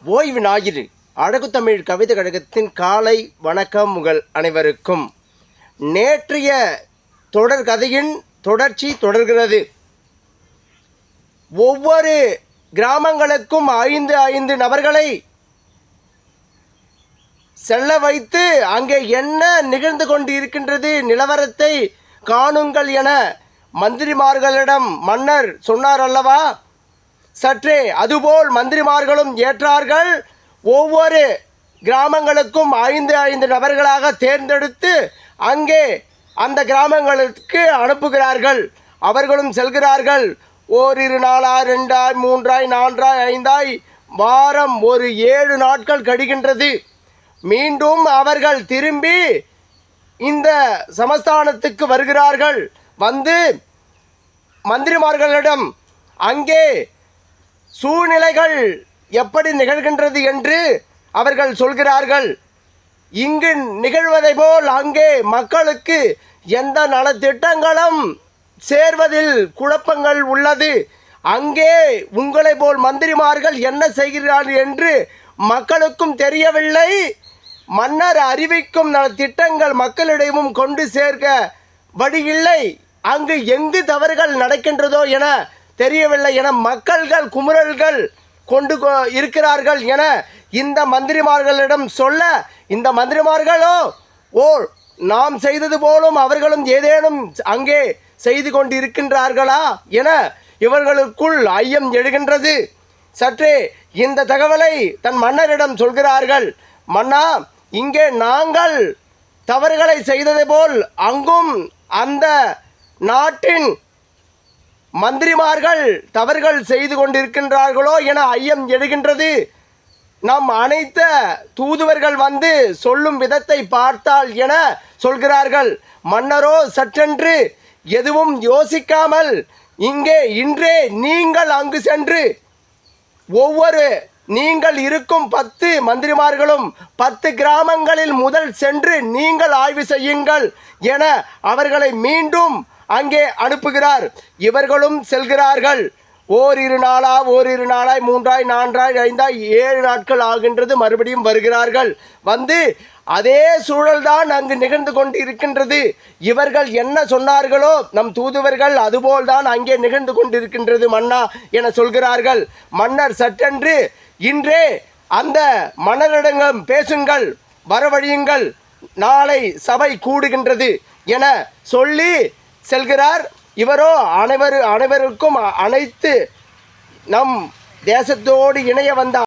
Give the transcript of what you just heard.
ஓய்வு ஞாயிறு அழகு தமிழ் கவிதை கழகத்தின் காலை வணக்கம் உங்கள் அனைவருக்கும். நேற்றைய தொடர் கதையின் தொடர்ச்சி தொடர்கிறது. ஒவ்வொரு கிராமங்களுக்கும் 5 நபர்களை செல்ல வைத்து அங்கே என்ன நிகழ்ந்து கொண்டு இருக்கின்றது நிலவரத்தை காணுங்கள் என மந்திரிமார்களிடம் மன்னர் சொன்னார் அல்லவா? சற்றே அதுபோல் மந்திரிமார்களும் ஏற்றார்கள். ஒவ்வொரு கிராமங்களுக்கும் 5 நபர்களாக தேர்ந்தெடுத்து அங்கே அந்த கிராமங்களுக்கு அனுப்புகிறார்கள். அவர்களும் செல்கிறார்கள். ஓரிரு நாளாய் 2 3 4 5 வாரம் ஒரு 7 நாட்கள் கழிகின்றது. மீண்டும் அவர்கள் திரும்பி இந்த சமஸ்தானத்துக்கு வருகிறார்கள். வந்து மந்திரிமார்களிடம் அங்கே சூழ்நிலைகள் எப்படி நிகழ்கின்றது என்று அவர்கள் சொல்கிறார்கள். இங்கு நிகழ்வதை போல் அங்கே மக்களுக்கு எந்த நலத்திட்டங்களும் சேர்வதில் குழப்பங்கள் உள்ளது. அங்கே உங்களை போல் மந்திரிமார்கள் என்ன செய்கிறார்கள் என்று மக்களுக்கும் தெரியவில்லை. மன்னர் அறிவிக்கும் நலத்திட்டங்கள் மக்களிடமும் கொண்டு சேர்க்க வழியில்லை. அங்கு எங்கு தவறுகள் நடக்கின்றதோ என தெரியவில்லை என மக்கள்கள் குமுறல்கள் கொண்டு இருக்கிறார்கள் என இந்த மந்திரிமார்களிடம் சொல்ல, இந்த மந்திரிமார்களோ நாம் செய்தது போலும் அவர்களும் ஏதேனும் அங்கே செய்து கொண்டு இருக்கின்றார்களா என இவர்களுக்குள் ஐயம் எழுகின்றது. சற்றே இந்த தகவலை தன் மன்னரிடம் சொல்கிறார்கள். மன்னா, இங்கே நாங்கள் தவறுகளை செய்தது போல் அங்கும் அந்த நாட்டின் மந்திரிமார்கள் தவறுகள் செய்து கொண்டிருக்கின்றார்களோ என ஐயம் எழுகின்றது. நம் அனைத்த தூதுவர்கள் வந்து சொல்லும் விதத்தை பார்த்தால் என சொல்கிறார்கள். மன்னரோ சற்றென்று எதுவும் யோசிக்காமல் இன்றே நீங்கள் அங்கு சென்று ஒவ்வொரு நீங்கள் இருக்கும் 10 மந்திரிமார்களும் 10 கிராமங்களில் முதல் சென்று நீங்கள் ஆய்வு செய்யுங்கள் என அவர்களை மீண்டும் அங்கே அனுப்புகிறார். இவர்களும் செல்கிறார்கள். ஓரிரு நாளாய் 3 4 5 7 நாட்கள் ஆகின்றது. மறுபடியும் வருகிறார்கள். வந்து அதே சூழல்தான் அங்கு நிகழ்ந்து கொண்டு இருக்கின்றது. இவர்கள் என்ன சொன்னார்களோ நம் தூதுவர்கள் அதுபோல்தான் அங்கே நிகழ்ந்து கொண்டிருக்கின்றது மன்னா என சொல்கிறார்கள். மன்னர் சற்றென்று இன்றே அந்த மன்னரிடம் பேசுங்கள், வரவழியுங்கள், நாளை சபை கூடுகின்றது என சொல்லி செல்கிறார். இவரோ அனைவருக்கும் அனைத்து நம் தேசத்தோடு இணைய வந்த